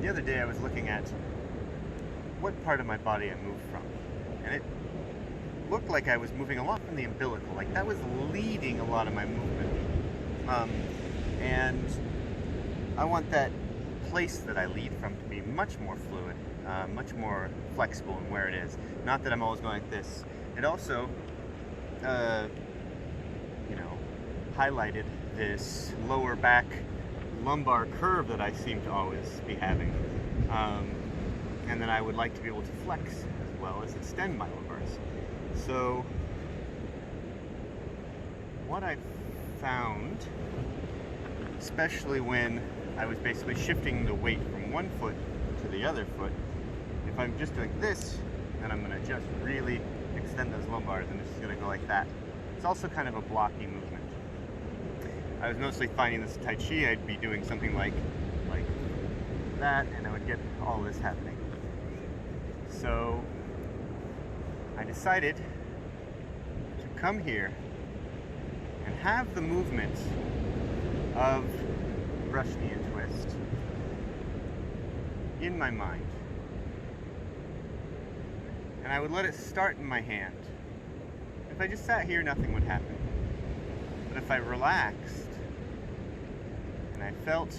the other day I was looking at what part of my body I moved from, and it looked like I was moving a lot from the umbilical, like that was leading a lot of my movement. And I want that place that I lead from to be much more fluid, much more flexible in where it is. Not that I'm always going like this. It also, highlighted this lower back lumbar curve that I seem to always be having. And then I would like to be able to flex as well as extend my lumbars. So what I found, especially when I was basically shifting the weight from one foot to the other foot, if I'm just doing this, then I'm going to just really extend those lumbars, and it's just going to go like that. It's also kind of a blocky movement. I was mostly finding this Tai Chi, I'd be doing something like that, and I would get all this happening. So I decided to come here and have the movement of brush knee and twist in my mind. And I would let it start in my hand. If I just sat here, nothing would happen. But if I relaxed and I felt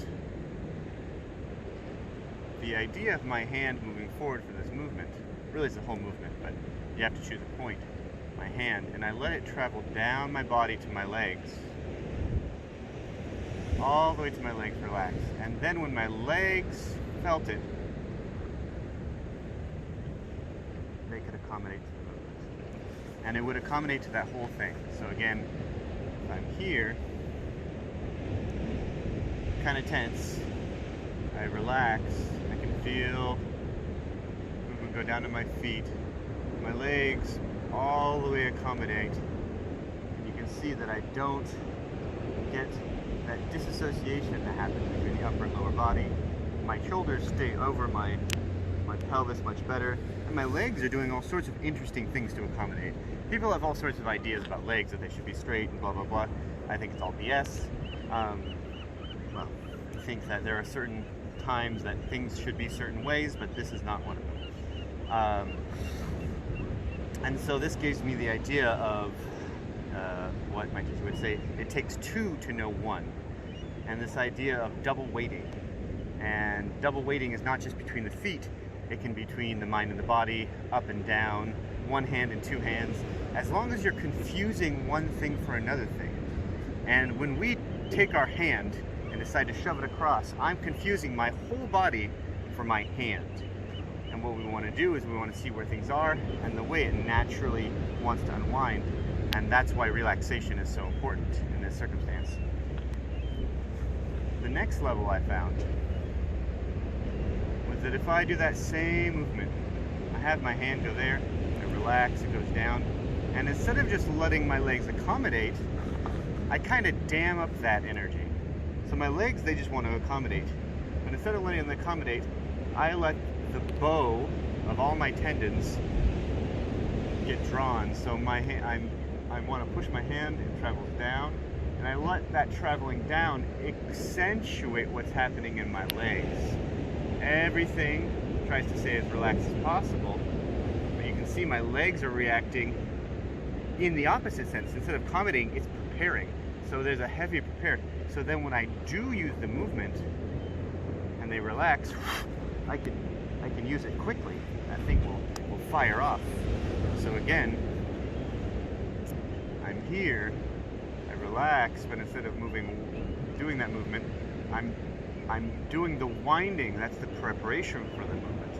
the idea of my hand moving forward for this movement, really it's the whole movement, but you have to choose a point, my hand, and I let it travel down my body to my legs, all the way to my legs relaxed. And then when my legs felt it, they could accommodate to the movement. And it would accommodate to that whole thing. So again, if I'm here, kind of tense, I relax, I can feel movement go down to my feet, my legs all the way accommodate, and you can see that I don't get that disassociation that happens between the upper and lower body. My shoulders stay over my pelvis much better, and my legs are doing all sorts of interesting things to accommodate. People have all sorts of ideas about legs, that they should be straight and blah blah blah. I think it's all BS. Well, I think that there are certain times that things should be certain ways, but this is not one of them. And so this gives me the idea of what my teacher would say, it takes two to know one. And this idea of double weighting. And double weighting is not just between the feet, it can be between the mind and the body, up and down, one hand and two hands, as long as you're confusing one thing for another thing. And when we take our hand and decide to shove it across, I'm confusing my whole body for my hand. And what we want to do is we want to see where things are and the way it naturally wants to unwind. And that's why relaxation is so important in this circumstance. The next level I found was that if I do that same movement, I have my hand go there, I relax, it goes down, and instead of just letting my legs accommodate, I kind of dam up that energy. So my legs, they just want to accommodate. And instead of letting them accommodate, I let the bow of all my tendons get drawn. So my hand, I want to push my hand, it travels down, and I let that traveling down accentuate what's happening in my legs. Everything tries to stay as relaxed as possible, but you can see my legs are reacting in the opposite sense. Instead of accommodating, it's preparing. So there's a heavy prepare. So then when I do use the movement and they relax, I can use it quickly. That thing will fire off. So again, I'm here, I relax, but instead of doing that movement, I'm doing the winding. That's the preparation for the movement.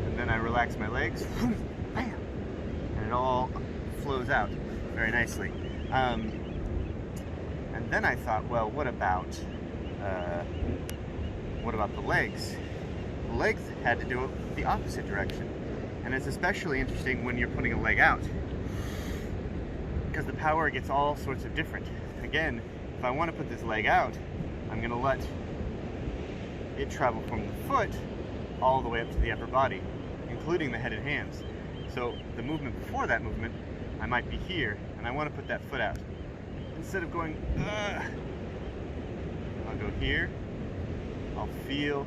And then I relax my legs, bam, and it all flows out very nicely. And then I thought, well, what about the legs? The legs had to do it the opposite direction. And it's especially interesting when you're putting a leg out, because the power gets all sorts of different. Again, if I want to put this leg out, I'm going to let it travel from the foot all the way up to the upper body, including the head and hands. So the movement before that movement, I might be here, and I want to put that foot out. Instead of going, I'll go here, I'll feel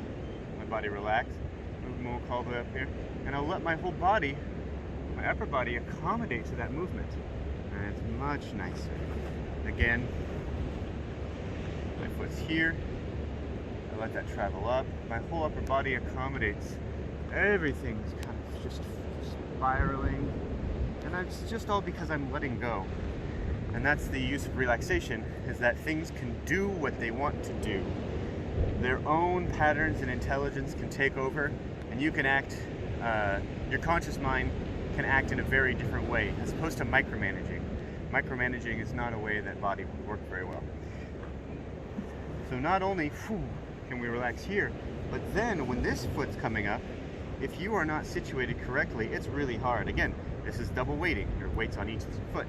my body relax, movement will all the way up here, and I'll let my whole body, my upper body, accommodate to that movement. And it's much nicer. Again, my foot's here, I let that travel up, my whole upper body accommodates. Everything's kind of just spiraling, and it's just all because I'm letting go. And that's the use of relaxation, is that things can do what they want to do. Their own patterns and intelligence can take over, and you can act, your conscious mind can act in a very different way, as opposed to micromanaging. Micromanaging is not a way that body would work very well. So not only can we relax here, but then when this foot's coming up, if you are not situated correctly, it's really hard. Again, this is double weighting. Your weight's on each foot.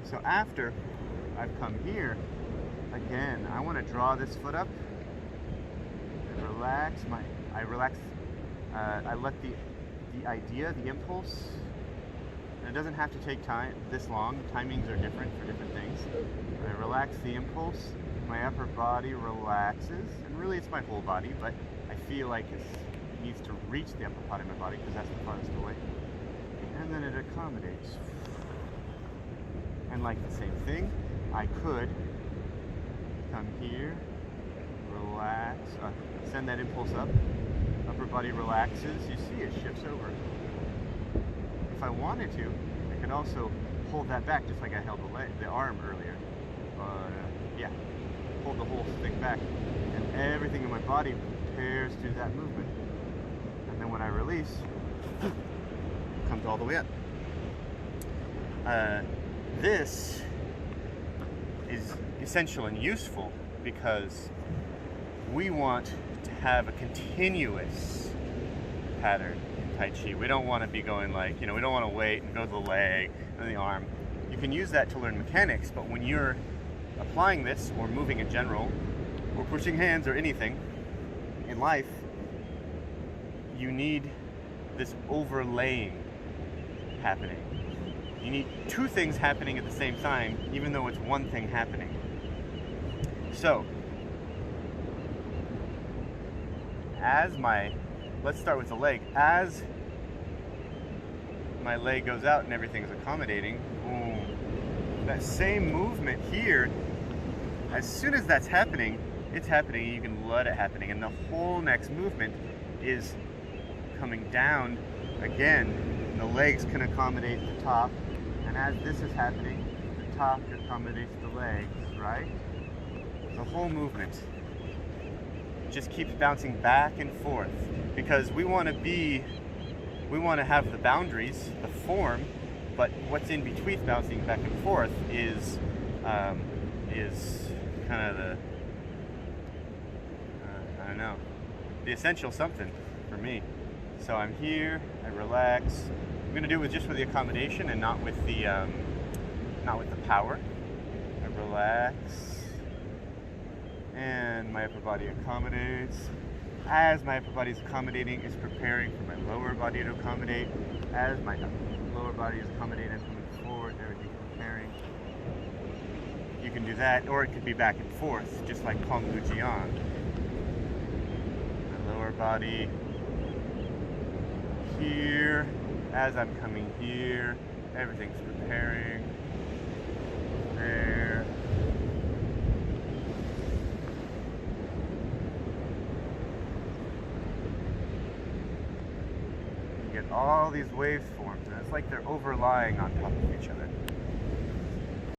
So after I've come here, again, I want to draw this foot up and relax. I let the idea, the impulse, and it doesn't have to take time this long. Timings are different for different things. I relax the impulse, my upper body relaxes, and really it's my whole body, but I feel like it needs to reach the upper part of my body because that's the farthest away. And then it accommodates. And like the same thing, I could come here, relax, send that impulse up, upper body relaxes, you see it shifts over. If I wanted to, I could also hold that back just like I held the arm earlier. Yeah, hold the whole thing back, and everything in my body prepares to that movement. And then when I release, it comes all the way up. This is essential and useful because we want to have a continuous pattern in Tai Chi. We don't want to be going like, we don't want to wait and go to the leg and the arm. You can use that to learn mechanics, but when you're applying this or moving in general or pushing hands or anything in life, you need this overlaying happening. You need two things happening at the same time, even though it's one thing happening. So, let's start with the leg. As my leg goes out and everything is accommodating, boom, that same movement here, as soon as that's happening, it's happening, you can let it happening, and the whole next movement is coming down again, and the legs can accommodate the top. And as this is happening, the top accommodates the legs, right? The whole movement just keeps bouncing back and forth because we want to have the boundaries, the form, but what's in between bouncing back and forth is kind of the, I don't know, the essential something for me. So I'm here, I relax. I'm going to do it just with the accommodation and not with the power. I relax, and my upper body accommodates. As my upper body is accommodating, it's preparing for my lower body to accommodate. As my lower body is accommodating and coming forward, everything's preparing. You can do that, or it could be back and forth, just like Kong Fu Jian. My lower body here. As I'm coming here, everything's preparing. There. You get all these waves formed, and it's like they're overlying on top of each other.